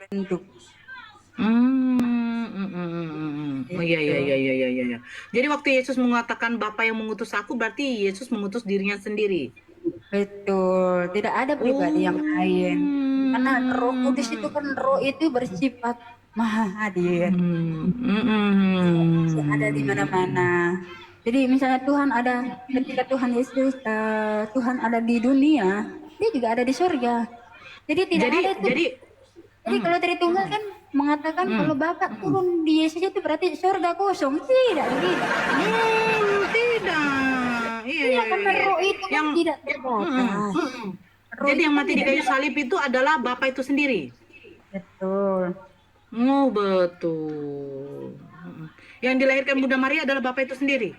bentuk. Oh iya Gitu. iya iya iya iya iya. Jadi waktu Yesus mengatakan Bapa yang mengutus aku, berarti Yesus mengutus dirinya sendiri. Betul, tidak ada pribadi yang lain. Karena Roh Kudus itu kan roh itu bersifat maha hadir. Masih ada di mana-mana. Jadi misalnya Tuhan ada ketika Tuhan Yesus Tuhan ada di dunia, dia juga ada di surga. Jadi tidak Jadi ada itu. jadi Jadi mm, kalau Tritunggal kan mengatakan kalau Bapak turun di Yesus itu berarti surga kosong. Tidak, tidak. tidak. Iya Iya, iya iya karena iya. roh itu kan Yang tidak mm, mm, terbatas. mm. Roh Jadi itu yang kan mati di tidak kayu terbatas. salib itu adalah Bapa itu sendiri. Betul. Oh betul. Yang dilahirkan Bunda Maria adalah Bapak itu sendiri.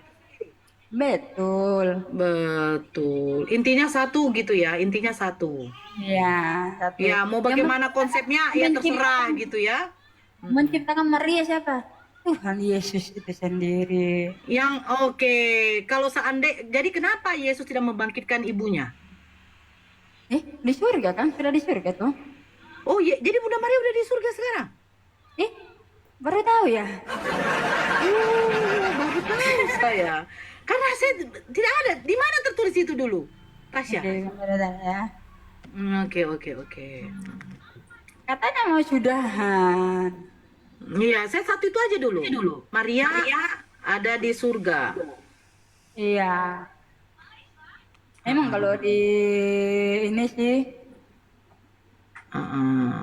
Betul. Betul. Intinya satu gitu ya, intinya satu. Ya, satu. Ya, mau Yang bagaimana konsepnya ya terserah menciptakan gitu ya. menciptakan Maria siapa? Tuhan Yesus itu sendiri. Yang oke, kalau seandainya jadi kenapa Yesus tidak membangkitkan ibunya? Di surga kan? Sudah di surga tuh. Oh iya, jadi Bunda Maria udah di surga sekarang. Eh, baru tahu ya? Baru tahu saya. Karena saya tidak ada di mana tertulis itu dulu. Tasya. Oke, baru tahu ya. Oke oke oke. Katanya mau sudahan. Iya, saya satu itu aja dulu. Maria ada di surga. Iya. Emang kalau di ini sih, Heeh.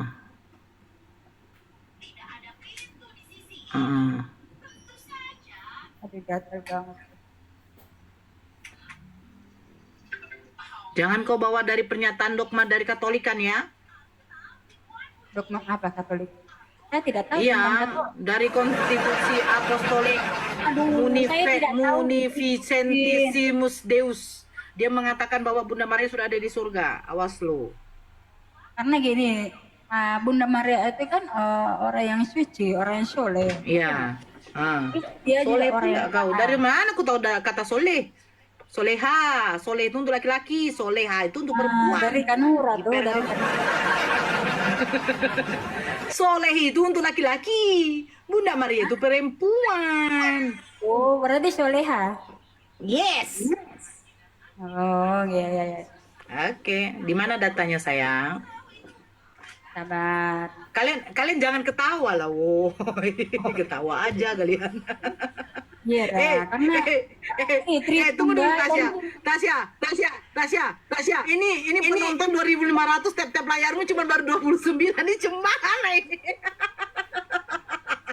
Heeh. aduh gatel banget. Jangan kau bawa dari pernyataan dogma dari Katolikan ya. Dogma apa Katolik? Saya tidak tahu tentang Iya, Katolik. dari konstitusi apostolik Aduh, saya tidak tahu. Munificentissimus Deus. Dia mengatakan bahwa Bunda Maria sudah ada di surga. Awas lu. Karena gini, Bunda Maria itu kan orang yang suci, orang yang soleh. Iya. Ah. Terus dia juga Soleh orang pula yang kau. taat. Dari mana aku tahu kata soleh? Soleha, soleh itu untuk laki-laki, soleha itu untuk Dari perempuan. Kanura tuh, Hiper dari kau. Soleh itu untuk laki-laki. Bunda Maria itu perempuan. Oh, berarti soleha. Yes. Oh, iya, iya, iya. Oke, di mana datanya sayang? Sabar. Kalian jangan ketawa lah, woi. Ketawa aja kalian. Iya, karena ini Tunggu dulu Tritunggal dan Tasya. Ini penonton 2.500 tap layarmu cuma baru 29. Ini cemana ini?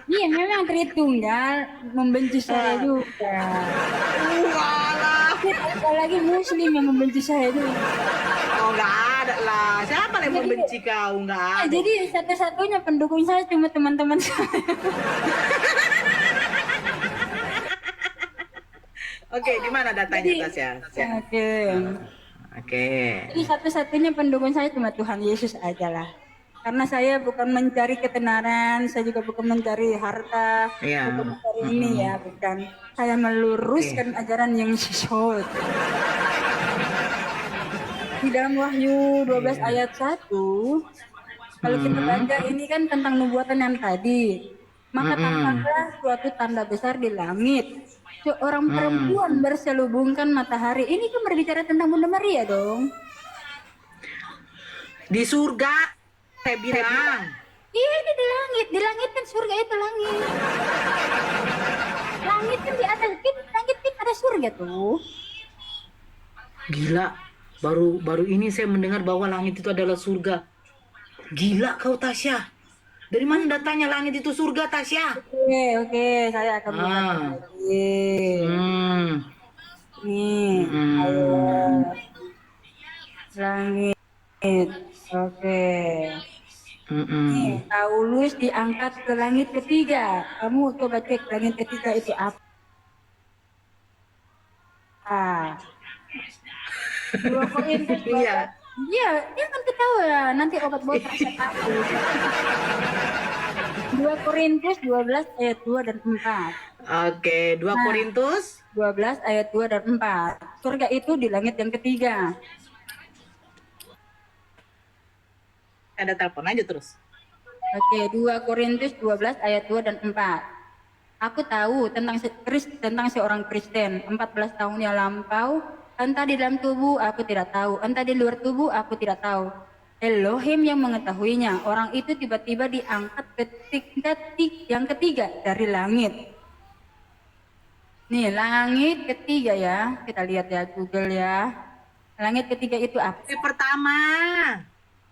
iya memang Tritunggal membenci saya juga. Walah. Apalagi Muslim yang membenci saya juga. Oh, nggak ada lah. Siapa yang membenci kau? Nggak ada. Jadi satu-satunya pendukung saya cuma teman-teman saya. Oke, di mana datanya Tasya? Oke. Oke. Jadi satu-satunya pendukung saya cuma Tuhan Yesus aja lah. Karena saya bukan mencari ketenaran, saya juga bukan mencari harta, Iya. bukan mencari ini ya, bukan. Saya meluruskan ajaran yang sesuai. Di dalam Wahyu 12 ayat 1, kalau kita baca ini kan tentang nubuatan yang tadi. Maka tampaklah suatu tanda besar di langit. Seorang perempuan berselubungkan matahari. Ini kan berbicara tentang Bunda Maria dong. Di surga saya bilang. Iya, ini di langit kan surga itu langit. Langit kan di atas, langit kan ada surga tuh. Gila, baru ini saya mendengar bahwa langit itu adalah surga. Gila kau Tasya. Dari mana datanya langit itu surga Tasya? Oke, saya akan buka lagi. Nih, ayo. Langit. Oke. Nih, Paulus diangkat ke langit ketiga. Kamu coba cek langit ketiga itu apa? 2 Korintus 12. Iya. Iya, jangan ketawa ya. Nanti obat botak saya kasih. 2 Korintus 12 ayat 2 dan 4. Oke, 2 Korintus 12 ayat 2 dan 4. Surga itu di langit yang ketiga. ada telepon aja terus. Oke, 2 Korintus 12 ayat 2 dan 4. Aku tahu tentang seorang Kristen 14 tahun yang lampau, entah di dalam tubuh aku tidak tahu, entah di luar tubuh aku tidak tahu. Elohim yang mengetahuinya. Orang itu tiba-tiba diangkat ke tingkat yang ketiga dari langit. Nih, langit ketiga ya. Kita lihat ya Google ya. Langit ketiga itu apa? Dari pertama.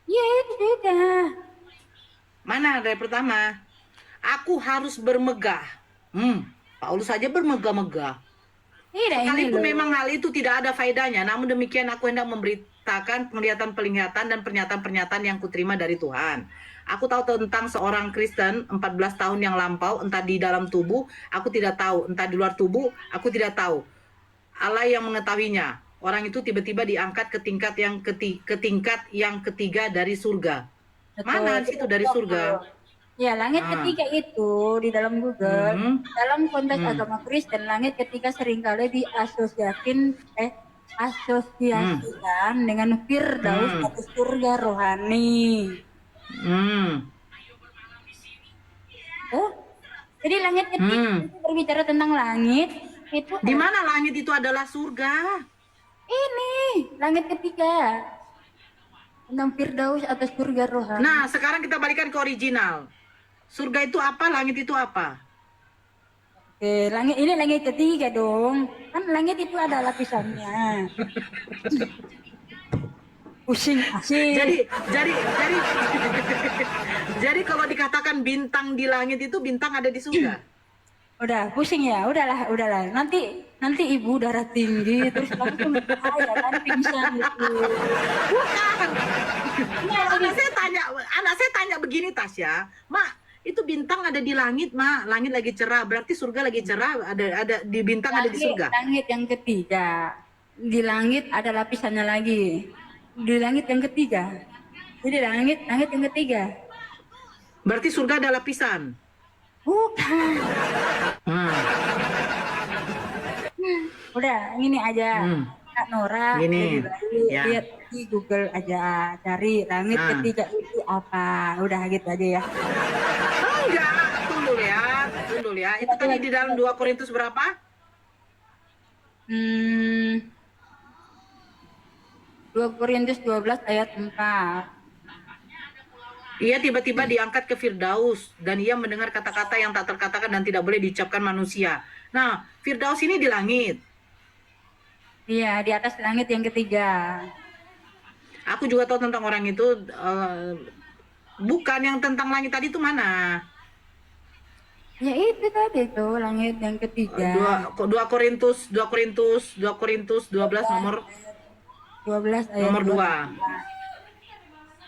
Ya, itu sudah. Mana dari pertama? Aku harus bermegah. Paulus saja bermegah-megah. Tidak, ini Sekalipun loh. memang hal itu tidak ada faedahnya, namun demikian aku hendak memberitakan penglihatan-penglihatan dan pernyataan-pernyataan yang kuterima dari Tuhan. Aku tahu tentang seorang Kristen 14 tahun yang lampau, entah di dalam tubuh, aku tidak tahu, entah di luar tubuh, aku tidak tahu. Allah yang mengetahuinya. Orang itu tiba-tiba diangkat ke tingkat yang ketiga dari surga. Mana Betul. situ dari surga? Ya, langit Ah. ketiga itu di dalam Google, Mhm. dalam konteks Hmm. agama Kristen, langit ketiga seringkali asosiasikan dengan Firdaus atau surga rohani. Hmm. Oh, jadi langit ketiga itu berbicara tentang langit itu Di mana langit itu adalah surga? ini langit ketiga tentang Firdaus atau surga rohani. Nah, sekarang kita balikan ke original. Surga itu apa? Langit itu apa? Oke, langit ketiga dong. Kan langit itu ada lapisannya. Pusing asik. Jadi kalau dikatakan bintang di langit itu bintang ada di surga. Udah pusing ya, udahlah. Nanti ibu darah tinggi terus langsung bahaya kan pingsan gitu. Bukan. Nah, Anak saya tanya begini, Tasya, Mak, itu bintang ada di langit, Mak. Langit lagi cerah, berarti surga lagi cerah, ada di bintang ada di surga. Langit yang ketiga. Di langit ada lapisannya lagi. Di langit yang ketiga. Jadi langit yang ketiga. Berarti surga ada lapisan. Bukan. Udah, ini aja. Kak Nora, Gini, lebih baik ya. lihat di Google aja, cari langit ketiga itu apa. Udah gitu aja ya. Enggak, tunggu ya. Itu tadi di dalam 2 Korintus berapa? 2 Korintus 12 ayat 4. Ia tiba-tiba diangkat ke Firdaus dan ia mendengar kata-kata yang tak terkatakan dan tidak boleh diucapkan manusia. Nah, Firdaus ini di langit. Iya, di atas langit yang ketiga. Aku juga tahu tentang orang itu. Bukan yang tentang langit tadi itu mana? Ya itu tadi tuh langit yang ketiga. 2 Korintus 12 nomor 12 ayat nomor 2.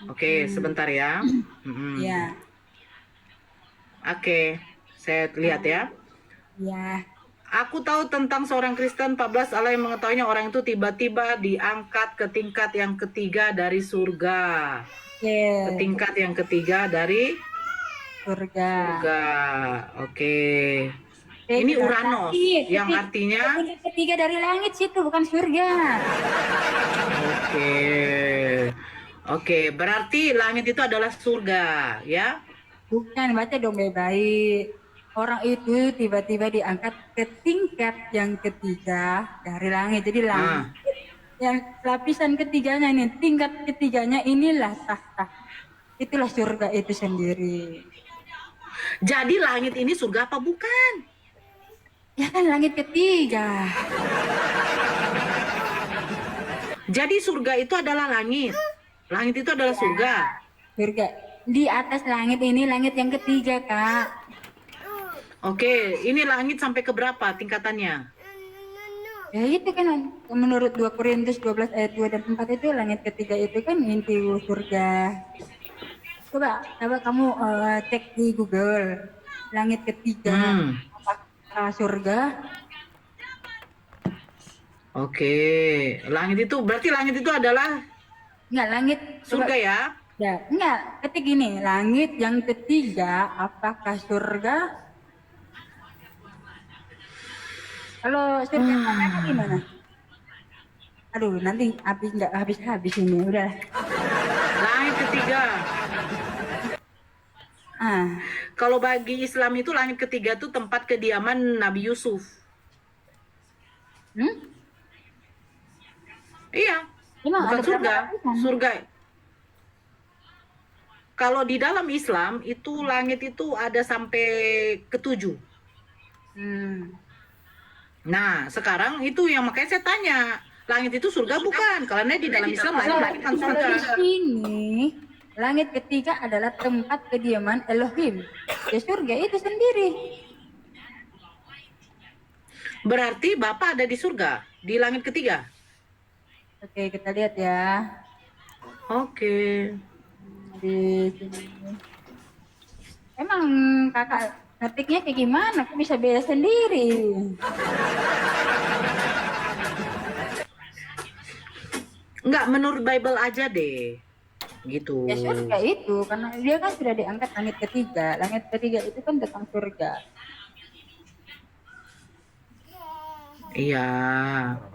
2. Oke, sebentar ya. Iya. Oke, saya lihat ya. Ya. Aku tahu tentang seorang Kristen 14, Allah yang mengetahuinya, orang itu tiba-tiba diangkat ke tingkat yang ketiga dari surga. Ke tingkat yang ketiga dari surga. Oke. Ini Uranus yang artinya ketiga dari langit situ bukan surga. Oke, berarti langit itu adalah surga, ya? Bukan, baca dong baik-baik. Orang itu tiba-tiba diangkat ke tingkat yang ketiga dari langit. Jadi langit yang lapisan ketiganya ini, tingkat ketiganya inilah tahta. Itulah surga itu sendiri. Jadi langit ini surga apa bukan? Ya kan langit ketiga. Jadi surga itu adalah langit. Langit itu adalah surga. Surga. Di atas langit ini langit yang ketiga, Kak. Oke, ini langit sampai ke berapa tingkatannya? Ya itu kan menurut 2 Korintus 12 ayat 2 dan 4 itu langit ketiga itu kan inti surga. Coba kamu cek di Google langit ketiga apakah surga? Oke, langit itu berarti langit itu adalah Enggak, langit surga ya? Ya, enggak, ketik gini, langit yang ketiga apakah surga? Kalau surga neraka gimana? Aduh, nanti nggak habis ini, udah. Langit ketiga. Ah, Kalau bagi Islam itu langit ketiga itu tempat kediaman Nabi Yusuf. hmm? Iya, Emang bukan ada berapa surga. lapisan? Surga. Kalau di dalam Islam itu langit itu ada sampai ketujuh. Hmm. Nah, sekarang itu yang makanya saya tanya, langit itu surga bukan? Karena di dalam Islam langit Kalau, bukan kalau surga. di sini, langit ketiga adalah tempat kediaman Elohim. Ya surga itu sendiri. Berarti Bapak ada di surga, di langit ketiga. Oke, kita lihat ya. Oke. Di sini. Emang kakak ngetiknya kayak gimana? Kok bisa beda sendiri? Enggak, menurut Bible aja deh. Gitu. Ya surga itu, karena dia kan sudah diangkat langit ketiga. Langit ketiga itu kan tentang surga. Iya.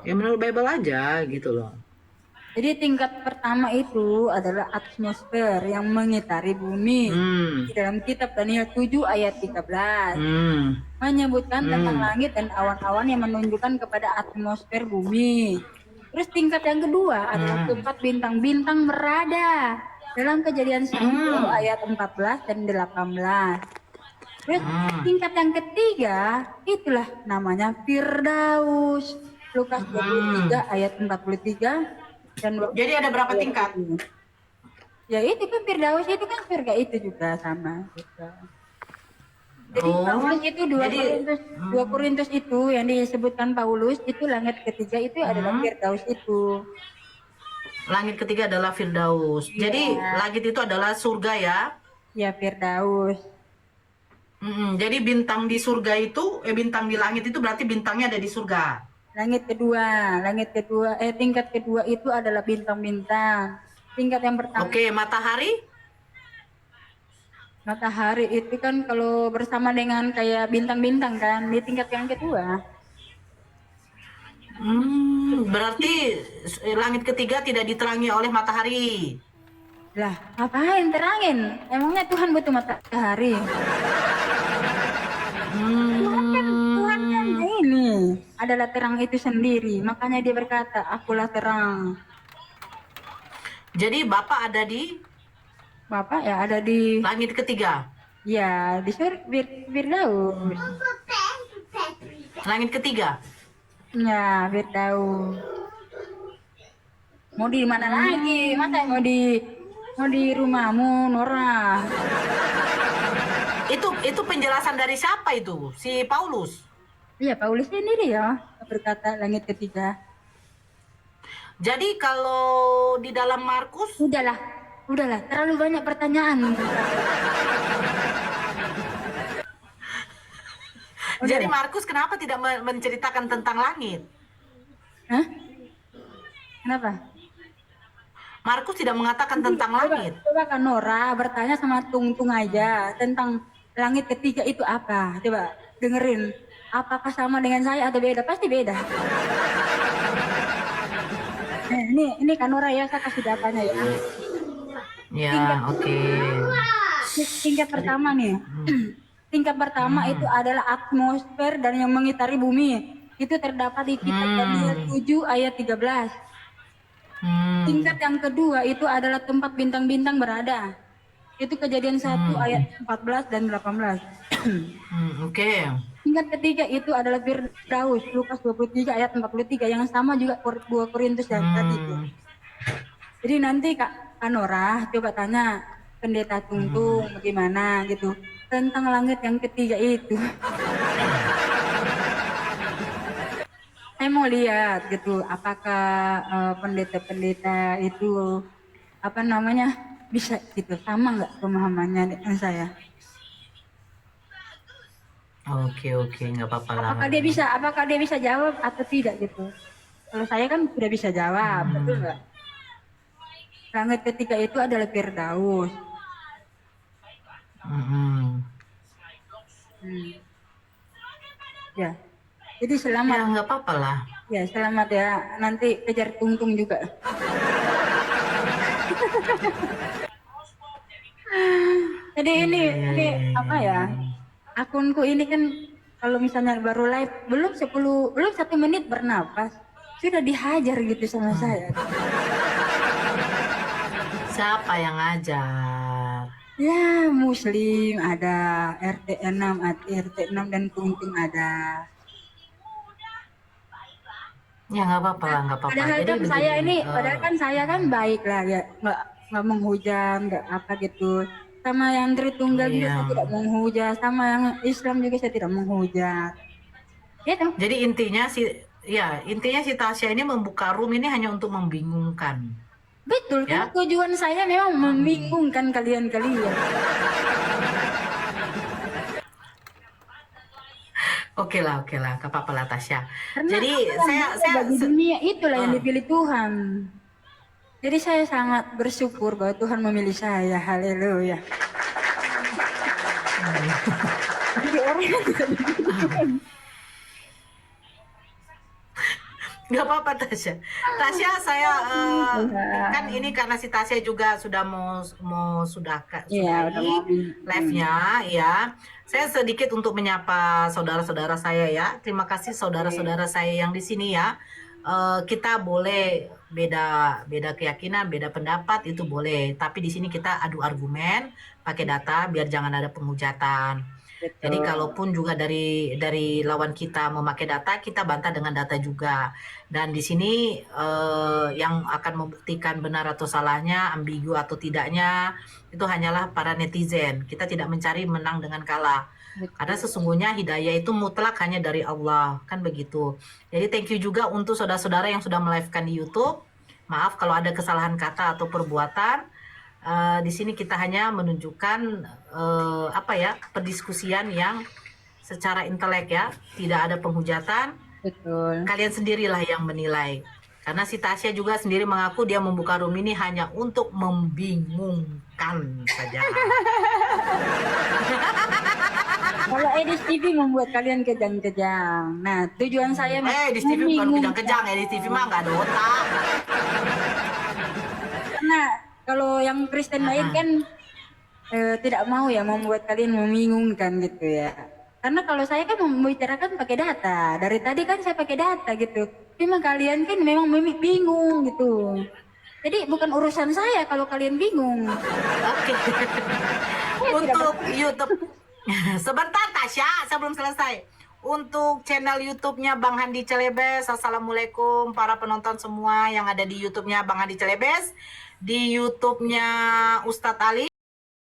Ya menurut Bible aja gitu loh. Jadi tingkat pertama itu adalah atmosfer yang mengitari bumi. Di dalam kitab Daniel 7 ayat 13 menyebutkan tentang langit dan awan-awan yang menunjukkan kepada atmosfer bumi. Terus tingkat yang kedua adalah tempat bintang-bintang berada dalam Kejadian 1 ayat 14 dan 18. Terus tingkat yang ketiga itulah namanya Firdaus. Lukas 23 ayat 43 dan Jadi ada berapa ayat tingkat? 7. Ya itu kan Firdaus itu kan surga itu juga sama gitu. Jadi Paulus itu dua Korintus itu yang disebutkan Paulus itu langit ketiga itu adalah Firdaus itu. Langit ketiga adalah Firdaus. Iya. Jadi langit itu adalah surga ya. Ya Firdaus. Jadi bintang di surga itu, bintang di langit itu berarti bintangnya ada di surga. Tingkat kedua itu adalah bintang-bintang. Tingkat yang pertama. Oke, matahari. Matahari itu kan kalau bersama dengan kayak bintang-bintang kan di tingkat yang kedua. Berarti langit ketiga tidak diterangi oleh matahari. Lah, ngapain terangin? Emangnya Tuhan butuh matahari? Tuhan kan ini adalah terang itu sendiri. Makanya dia berkata, akulah terang. Jadi Bapak ada di Bapak ya ada di langit ketiga. ya di Firdaus. Langit ketiga. Ya, Firdaus. Mau di mana lagi? Masa mau di rumahmu, Nora? Itu penjelasan dari siapa itu? Si Paulus. Iya, Paulus sendiri ya berkata langit ketiga. Jadi kalau di dalam Markus, Udahlah, terlalu banyak pertanyaan. jadi Markus kenapa tidak menceritakan tentang langit? Hah? Kenapa? Markus tidak mengatakan tentang langit. Coba kan Nora bertanya sama Tung aja tentang langit ketiga itu apa? Coba dengerin. Apakah sama dengan saya atau beda? Pasti beda. Ini kan Nora ya, saya kasih datanya ya. Ya, oke. Tingkat pertama nih. Tingkat pertama itu adalah atmosfer dan yang mengitari bumi. Itu terdapat di kitab Daniel 7 ayat 13. Tingkat yang kedua itu adalah tempat bintang-bintang berada. Itu Kejadian 1 ayat 14 dan 18. Oke. Tingkat ketiga itu adalah Firdaus, Lukas 23 ayat 43 yang sama juga 2 Korintus yang tadi itu. Jadi nanti Kak Anora coba tanya Pendeta Tungtung bagaimana gitu tentang langit yang ketiga itu. Saya mau lihat gitu apakah pendeta-pendeta itu apa namanya bisa gitu sama nggak pemahamannya dengan saya. Oke, nggak apa-apa lah. Apakah dia bisa jawab atau tidak gitu. Kalau saya kan sudah bisa jawab, betul nggak? Langit ketiga itu adalah Firdaus. Ya, jadi selamat. Ya nggak apa-apa lah. Ya selamat ya. Nanti kejar Tungtung juga. Jadi Iya, ini iya, iya, ini iya, iya, apa iya. ya? Akunku ini kan kalau misalnya baru live belum 1 menit bernapas sudah dihajar gitu sama saya. Siapa yang ngajar? Ya, Muslim ada, RT 6 ada, RT 6 dan Kunting ada. Ya nggak apa-apa lah, nggak apa-apa. Padahal Jadi kan saya begini, ini, padahal kan saya kan baik lah ya, nggak menghujat, nggak apa gitu. Sama yang Tritunggal juga iya. saya tidak menghujat, sama yang Islam juga saya tidak menghujat. Gitu. Jadi intinya si Tasya ini membuka room ini hanya untuk membingungkan, Betul, karena ya. tujuan saya memang membingungkan kalian-kalian. Oke lah, nggak apa-apa lah Tasya. Karena Jadi apa yang saya ada saya bagi dunia itulah yang eh, dipilih Tuhan. Jadi saya sangat bersyukur bahwa Tuhan memilih saya. Haleluya. Jadi orang yang tidak nggak apa-apa Tasya. Tasya saya Tuhan. kan ini karena si Tasya juga sudah mau Iya, udah mau sudahi live-nya ya. Saya sedikit untuk menyapa saudara-saudara saya ya. Terima kasih saudara-saudara saya yang di sini ya. Kita boleh beda keyakinan, beda pendapat itu boleh. Tapi di sini kita adu argumen, pakai data biar jangan ada penghujatan. Jadi Betul. kalaupun juga dari lawan kita memakai data, kita bantah dengan data juga. Dan di sini yang akan membuktikan benar atau salahnya, ambigu atau tidaknya, itu hanyalah para netizen. Kita tidak mencari menang dengan kalah. Karena sesungguhnya hidayah itu mutlak hanya dari Allah, kan begitu. Jadi thank you juga untuk saudara-saudara yang sudah melive-kan di YouTube. Maaf kalau ada kesalahan kata atau perbuatan. Di sini kita hanya menunjukkan perdiskusian yang secara intelek ya, tidak ada penghujatan. Betul. Kalian sendirilah yang menilai. Karena si Tasya juga sendiri mengaku dia membuka room ini hanya untuk membingungkan saja. Kalau Edis TV membuat kalian kejang-kejang. Nah, tujuan saya Di TV bukan membingungkan. kejang-kejang, di TV mah nggak ada otak. Karena kalau yang Kristen lain kan tidak mau ya membuat kalian membingungkan gitu ya. Karena kalau saya kan membicarakan pakai data. Dari tadi kan saya pakai data gitu. Cuma kalian kan memang bingung gitu. Jadi bukan urusan saya kalau kalian bingung. Oke. Untuk YouTube. Sebentar Tasya, saya belum selesai. Untuk channel YouTube-nya Bang Handi Celebes, assalamualaikum para penonton semua yang ada di YouTube-nya Bang Handi Celebes, di YouTube-nya Ustadz Ali,